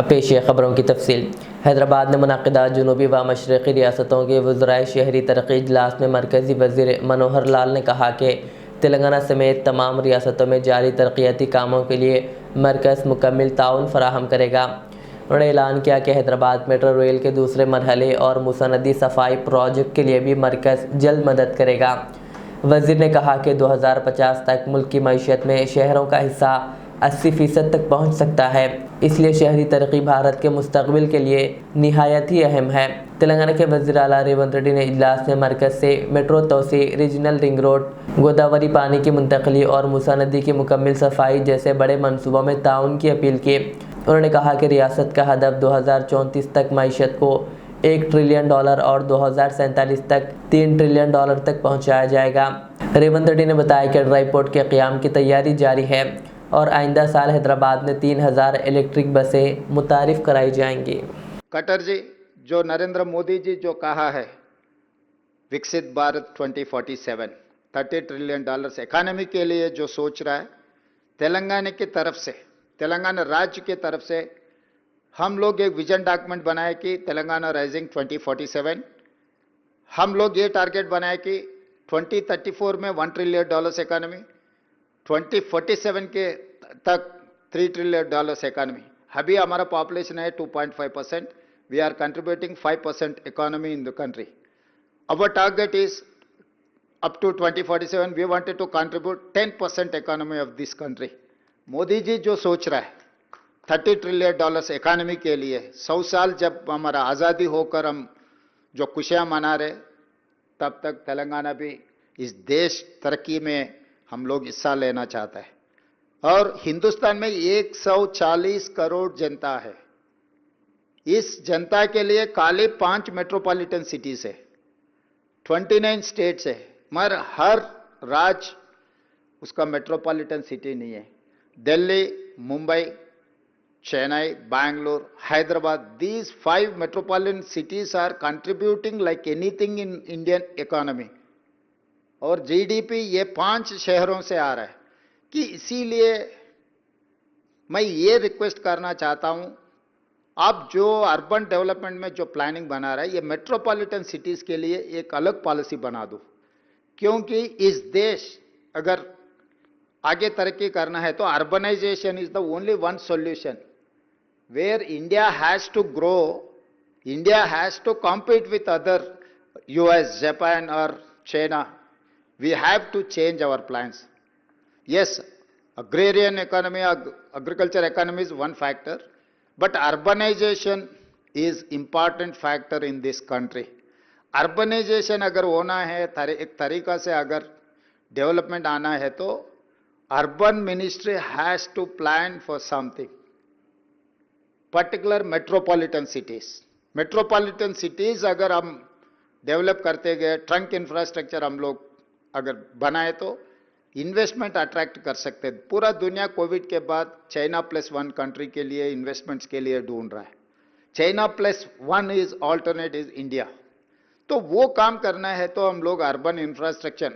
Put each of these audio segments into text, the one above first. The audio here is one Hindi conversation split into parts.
पेश है खबरों की तफसील। हैदराबाद में मुनक़िदा जनूबी व मशरक़ी रियासतों के वज़राए शहरी तरक्की इजलास में मरकज़ी वज़ीर मनोहर लाल ने कहा कि तेलंगाना समेत तमाम रियासतों में जारी तरक्याती कामों के लिए मरकज़ मुकम्मल ताउन फराहम करेगा। उन्होंने ऐलान किया कि हैदराबाद मेट्रो रेल के दूसरे मरहले और मुसनदी सफाई प्रोजेक्ट के लिए भी मरकज़ जल्द मदद करेगा। वज़ीर ने कहा कि 2050 तक मुल्क की मईशत में शहरों का हिस्सा 80% तक पहुँच सकता है, इसलिए शहरी तरक्की भारत के मुस्तक़बिल के लिए निहायत ही अहम है। तेलंगाना के वज़ीर आला रेवंत रेड्डी ने इजलास में मरकज़ से मेट्रो तोसी, रीजनल रिंग रोड, गोदावरी पानी की मुंतकली और मूसा नदी की मुकम्मल सफाई जैसे बड़े मनसूबों में ताउन की अपील की। उन्होंने कहा कि रियासत का हदफ 2034 तक मईशत को $1 ट्रिलियन और 2047 तक $3 ट्रिलियन तक पहुँचाया जाएगा। रेवंत रेड्डी ने बताया कि ड्राई पोर्ट के क़याम की तैयारी जारी है और आइंदा साल हैदराबाद में 3000 इलेक्ट्रिक बसें मुतारिफ कराई जाएंगी। कटर जी, जो नरेंद्र मोदी जी जो कहा है विकसित भारत 2047 $30 ट्रिलियन इकोनॉमी के लिए जो सोच रहा है, तेलंगाना की तरफ से, तेलंगाना राज्य की तरफ से हम लोग एक विजन डॉक्यूमेंट बनाए कि तेलंगाना राइजिंग 2047। हम लोग ये टारगेट बनाए कि 2034 में $1 ट्रिलियन इकोनॉमी, 2047 के तक $3 ट्रिलियन इकोनॉमी। अभी हमारा पॉपुलेशन है 2.5%, we are contributing 5% economy in the country. Our target is up to 2047 we wanted to contribute 10% economy of this country। Modi ji जो सोच रहा है $30 ट्रिलियन इकोनॉमी के लिए, 100 साल जब हमारा आज़ादी होकर हम जो खुशियां मना रहे, तब तक तेलंगाना भी इस देश तरक्की में हम लोग हिस्सा लेना चाहता है। और हिंदुस्तान में 140 करोड़ जनता है। इस जनता के लिए खाली 5 मेट्रोपॉलिटन सिटीज है, 29 स्टेट्स है, मगर हर राज्य उसका मेट्रोपॉलिटन सिटी नहीं है। Delhi, Mumbai, Chennai, Bangalore, Hyderabad, these 5 metropolitan cities are contributing like anything in Indian economy। और जीडीपी ये 5 शहरों से आ रहा है कि इसीलिए मैं ये रिक्वेस्ट करना चाहता हूं, आप जो अर्बन डेवलपमेंट में जो प्लानिंग बना रहा है, ये मेट्रोपॉलिटन सिटीज के लिए एक अलग पॉलिसी बना दो, क्योंकि इस देश अगर आगे तरक्की करना है तो urbanisation is the only one solution. Where India has to grow, India has to compete with other US, Japan और China. We have to change our plans. Yes, agrarian economy, agriculture economy is one factor, but urbanization is important factor in this country। Urbanization अगर होना है, एक तरीका से अगर डेवलपमेंट आना है, तो urban ministry has to plan for something, particular metropolitan cities. Metropolitan cities अगर हम डेवलप करते गए, ट्रंक इंफ्रास्ट्रक्चर हम लोग अगर बनाए, तो इन्वेस्टमेंट अट्रैक्ट कर सकते हैं। पूरा दुनिया कोविड के बाद चाइना +1 कंट्री के लिए इन्वेस्टमेंट्स के लिए ढूंढ रहा है। China +1 is alternate is India. तो वो काम करना है तो हम लोग urban infrastructure,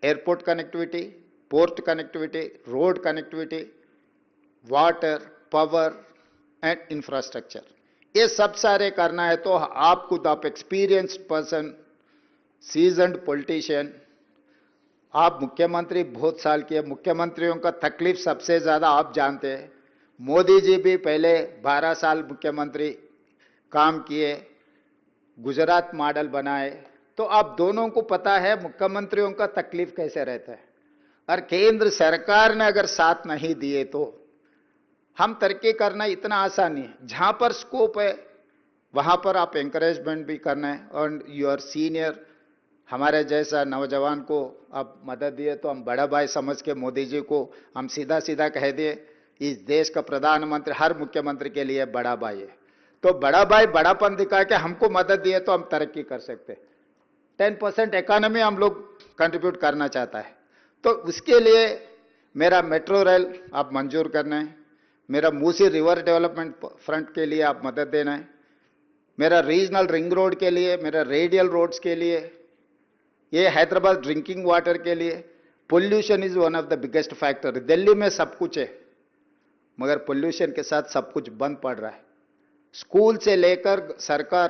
airport connectivity, port connectivity, road connectivity, water, power and infrastructure, ये सब सारे करना है। तो आप खुद, आप एक्सपीरियंस्ड पर्सन, सीजन्ड पॉलिटिशियन, आप मुख्यमंत्री बहुत साल किए, मुख्यमंत्रियों का तकलीफ सबसे ज्यादा आप जानते हैं। मोदी जी भी पहले 12 साल मुख्यमंत्री काम किए, गुजरात मॉडल बनाए, तो आप दोनों को पता है मुख्यमंत्रियों का तकलीफ कैसे रहता है। और केंद्र सरकार ने अगर साथ नहीं दिए तो हम तरक्की करना इतना आसान नहीं है। जहां पर स्कोप है वहां पर आप एंकरेजमेंट भी करना है। और योर सीनियर, हमारे जैसा नौजवान को आप मदद दिए, तो हम बड़ा भाई समझ के मोदी जी को हम सीधा सीधा कह दिए, इस देश का प्रधानमंत्री हर मुख्यमंत्री के लिए बड़ा भाई है। तो बड़ा भाई बड़ापन दिखा के हमको मदद दिए तो हम तरक्की कर सकते। 10% इकोनॉमी हम लोग कंट्रीब्यूट करना चाहता है, तो उसके लिए मेरा मेट्रो रेल आप मंजूर करना है, मेरा मूसी रिवर डेवलपमेंट फ्रंट के लिए आप मदद देना है, मेरा रीजनल रिंग रोड के लिए, मेरा रेडियल रोड्स के लिए, ये हैदराबाद ड्रिंकिंग वाटर के लिए। Pollution is one of the biggest factor. Delhi में सब कुछ है, मगर पोल्यूशन के साथ सब कुछ बंद पड़ रहा है। स्कूल से लेकर सरकार